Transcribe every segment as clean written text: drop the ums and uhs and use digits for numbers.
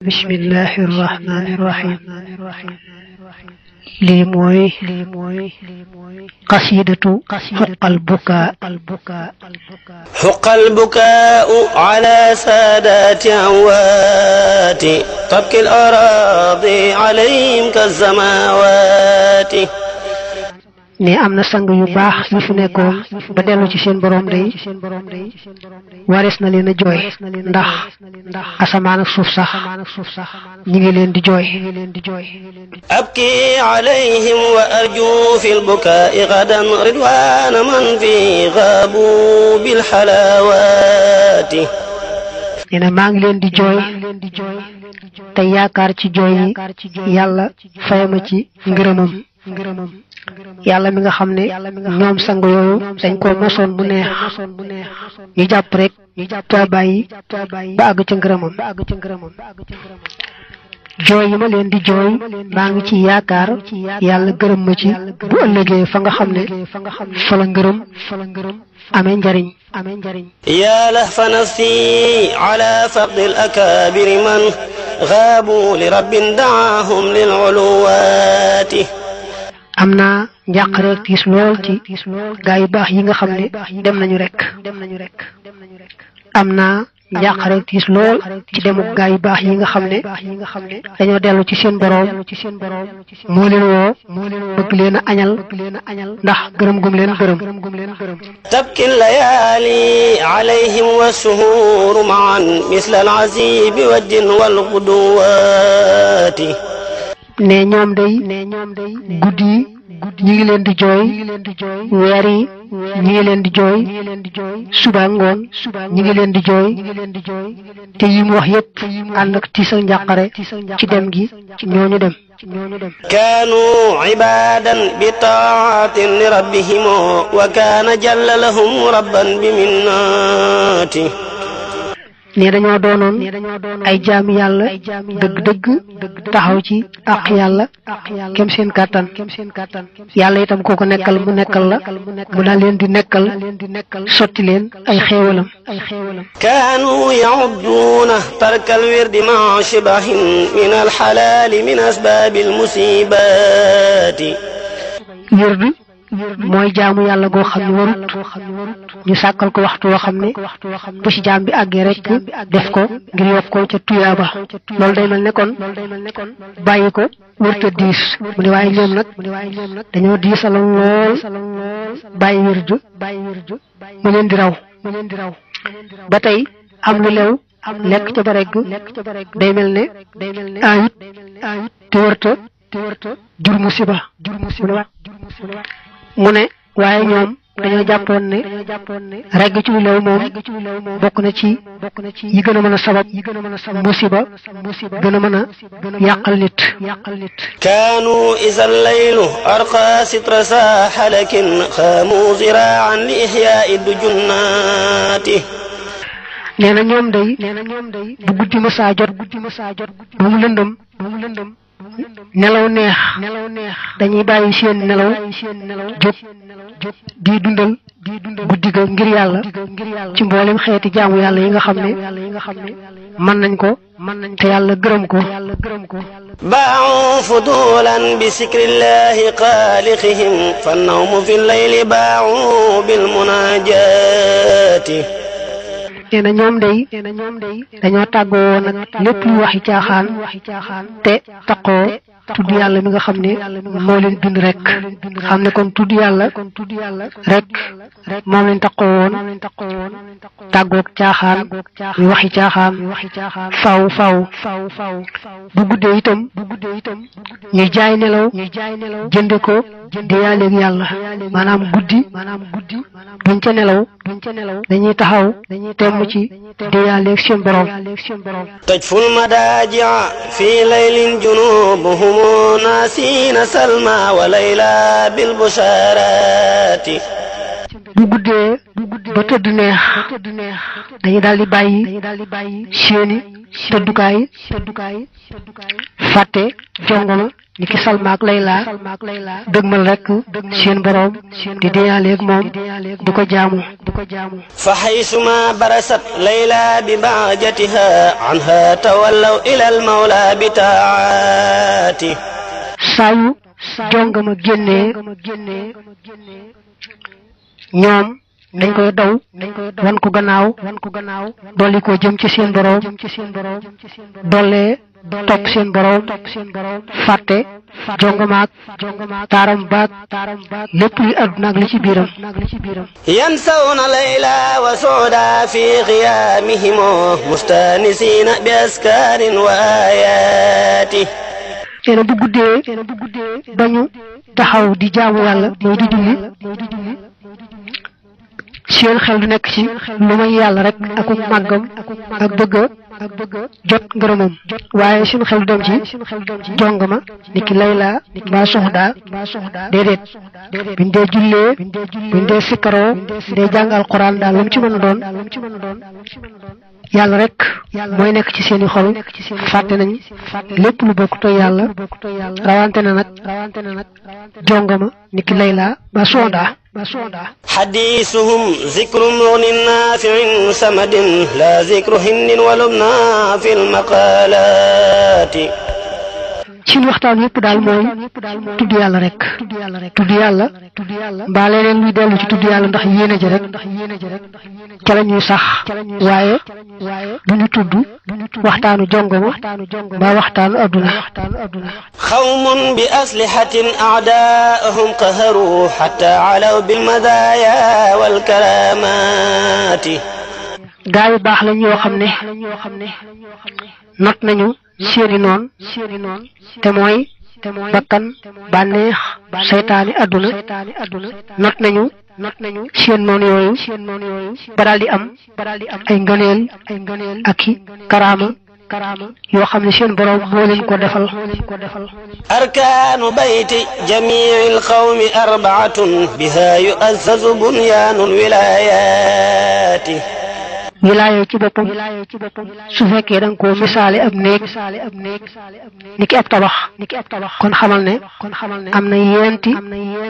bismillahir rahmanir rahim lii mooy qasidatu xuqal bukaa'u ala saadaati amwaati tabki al araadi alayhim kazamaawaati. ne am na sang yu baax yu fi nekkoon ba dellu ci seen borom day warees na leen a jooy ndax asamaan ak suuf sax ñi ngi leen di jooy. abki alayhim wa arju fi lbukaa'i gadan ridwaana man fi gaabu bil xalaawaati. nee na maa ngi leen di jooy te yaakaar ci jooy yi yàlla fayama ci ngërëmam. yàlla mi nga xam ne ñoom sang yooyu dañ ko mosoon bu neex ñu jàpp rek te bàyyi ba àgg ca ngërëmam. jooy yi ma leen di jooy maa ngi ci yaakaar yàlla gërëm ma ci bu ëllëgee fa nga xam ne fa la ngërëm amee njariñ. yaa lahfa nafsi ala faqdi al akaabiri man gaabu li rabbin daahum lil uluwaati. am naa njàqare tiis lool ci gaa yu baax yi nga xam ne dem nañu rek. am naa njàqare tiis lool ci demuk gaa yu baax yi nga xam ne dañoo dellu ci seen boroom moo leen woo bëgg leen a añal ndax gërëm gum leen gërëm. tabki layaali alayhim wa suhuuru maan misla al azibi wajjin wal guduwaati. ne ñoom day guddi yi ñi ngi leen di jooy weer yi ñi ngi leen di jooy suba ngoon ñi ngi leen di jooy te yi mu wax yépp ànd ak tiis ak njàqare ci dem gi ñooñu dem. kaanu ibaadan bi taatin li rabbihim wa kaana jalla lahum rabban bi minnaati. ne dañoo doonoon ay jaami yàlla dëgg-dëgg taxaw ci àq yàlla kem seen kàttan yàlla itam kooko nekkal mu nekkal la mu daal leen di nekkal sotti leen ay xéewalam. kaanu ya'udduuna tarkal wirdi ma'a shibahin min alxalaali min asbaabi almusibaati. wirdi mooy jaamu yàlla goo xam ne warut ñu sàkkal ko waxtu woo xam ne bu ci jaam bi àggee rek def ko ngir yokk ko ca tuyaaba. loolu day mel ne kon bàyyi ko wërta diis mu ne waaye ñoom nag dañoo diisaloon lool bàyyi wirdu mu leen di raw ba tey am lu lew lekk ca ba regg day mel ne ayut te wërta jur musiba mu ne waaye ñoom dañoo jàppoon ne regg ci lu lew moom bokk na ci yi gën a mën a sabab musiba gën a mën a yàqal nit. kaanu iza laylu arqa sitra saaxa lakin xaamu ziraan li ixyaai dujunnaati. nee na ñoom day bu guddi ma saa jot ba mu lëndëm nelaw neex dañuy bàyyi seen nelaw jóg di dundal guddi ga ngir yàlla ci mboolem xeeti jaamu yàlla yi nga xam ne mën nañ ko te yàlla gërëm ko. baa'u fudulan bi zikrillahi xaaliqihim fan nawmu fi layli baa'u bil munaajaati. nee na ñoom day dañoo tàggoo woon nag lépp lu waxi caaxaan te taqoo tudd yàlla mi nga xam ne moo leen bind rek xam ne kon tudd yàlla rek moom lañ taqoo woon tàggoog caaxaan mi waxi caaxaan faw bu guddee itam ñuy jaay nelaw jënde ko déyaaleeg yàlla maanaam guddi duñ ca nelaw dañuy taxaw temm ci déyaaleeg seen borom. tajful madaaji'a fi laylin junubuhum naasiina salma wa layla bil bushaaraati. bu guddee ba tëdd neex dañuy daal di bàyyi seeni tëddukaay fàtte jongoma ni ki Salma ak Layla dëgmal rek seen borom di deyaaleeg moom di ko jaamu fa haysuma barasat Layla bi bahjatiha anha tawallaw ila al mawla bi taati saayu jongama génnee ñoom dañ koy daw wan ko gannaaw dolli ko jëm ci seen borom dollee topp seen borom fàtte jongamaak taaram baak lépp luy àdduna ak li ci biiram yansawna layla wa suuda fi qiyaamihim mustanisina bi askaarin wa ayaati nee na bu guddee dañu taxaw di jaamu yàlla mooy di julli seen xel du nekk ci lu may yàlla rek ak màggam ak bëgg jot ngërëmam waaye seen xel du dem ci jongama ni ki Layla mbaa Soxda déedéet biñ dee jullee biñ dee sikkaroo dee jàng alquran daal lu mu ci mën a doon yàlla rek mooy nekk ci seeni xol fàtte nañ lépp lu bokkut ak yàlla rawante na nag jongama ni ki Layla mbaa Soxda حديثهم ذكر مغن نافع سمد لا ذكر هند ولبنى في المقالات ci waxtaan yépp daal mooy tudd yàlla rek tudd yàlla mbaa leneen luy dellu ci tudd yàlla ndax yéene ji rek ca la ñuy sax waaye du ñu tudd waxtaanu jongoma mbaa waxtaanu adduna xawmun bi aslihatin a'daa'ahum qaharu hatta alaw bil madaaya wal karaamaati gaa yu baax lañ yoo xam ne not nañu seeni noon te mooy bakkan bànneex seytaani adduna not nañu seen noon yooyu ba daal di am ay ngëneel ak i karaama yoo xam ne seen borom moo leen ko defal arkaanu bayti jamiil qawmi arbaatun biha yu'azzazu bunyaanul wilaayaati wilaaya ci boppam su fekkee da nga koo misaale ab néeg ni ki ab tabax kon xamal ne am na yenti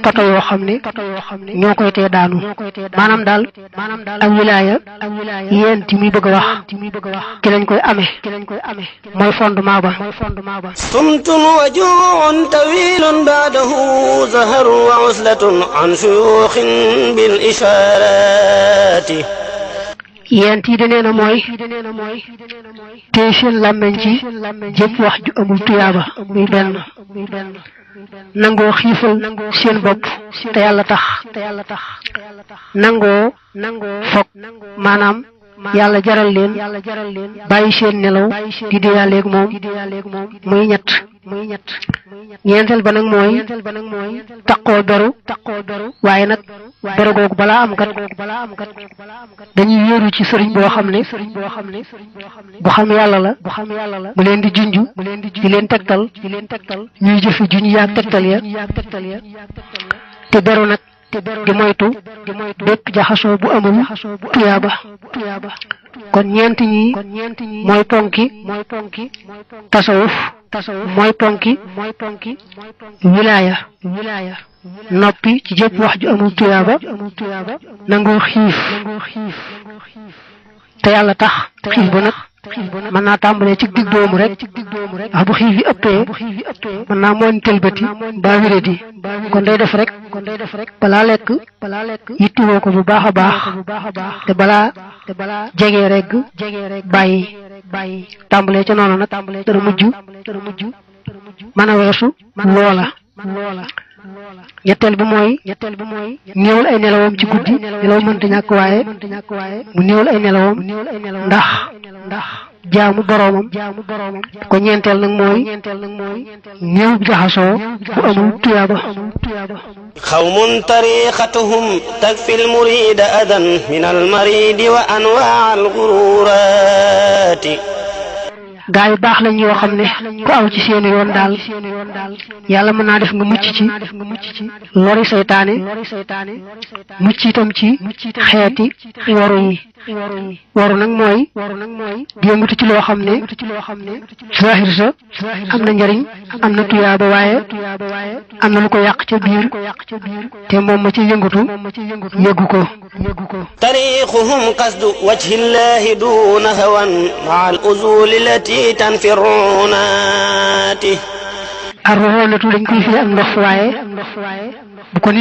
poto yoo xam ne ñoo koy tee daanu maanaam daal ak wilaaya yenti muy bëgg a wax ci lañ koy amee mooy fondement ba sumtun wa juu'un tawilun ba'dahu zaharun wa uslatun an shuyuukhin bil ishaarati yent yi danee na mooy tey seen làmmeñ ci jëpp wax ju amul tuyaaba muy benn nangoo xiifal seen bopp te yàlla tax nangoo fokk maanaam yàlla jaral leen bàyyi seen nelaw di deyaaleeg moom muy ñett ñeenteel ba nag mooy taqoo beru waaye nag beru googu balaa am kat dañuy wéeru ci sëriñ boo xam ne bu xam yàlla la mu leen di junj di leen tegtal ñuy jëfe junj yaag tegtal ya te beru nag di moytu bépp jaxasoo bu amul tuyaaba kon ñeent ñi mooy ponki tasawuf mooy ponki wilaaya noppi ci jëpp wax ju amul tuyaaba nangoo xiif te yàlla tax xiif ba nag mën naa tàmbalee ci digg doomu rek wax bu xiif yi ëppee mën naa mooñ tëlbati mbaa wéradi kon day def rek balaa lekk yittiwoo ko bu baax a baax te balaa jegee rek bàyyi tàmbalee ca noonu nag dara mujj mën a weesu loola ñetteel bi mooy néewal ay nelawam ci guddi nelaw mënta ñàkk waaye mu néewal ay nelawam ndax jaamu boroomam ko ñeenteel nag mooy néew bi jaxasoo bu amul tuyaaba xawmun tariqatuhum takfi almurida adan min almaridi wa anwaa algururaati gaa yu baax lañ yoo xam ne ku aw ci seeni yoon daal yàlla mën naa def nga mucc ci lori seytaane mucc itam ci xeeti waru yi waru nag mooy yëngatu ci loo xam ne zahir sa am na njariñ am na tuyaaba waaye am na lu ko yàq ca biir te moom ma ci yëngatu yëggu ko tariquhum qasdu wajhi llahi duna hawan maa al uzuli lati tanfirunati arroxoolatu dañ koy firi am ndox waaye bu ko nit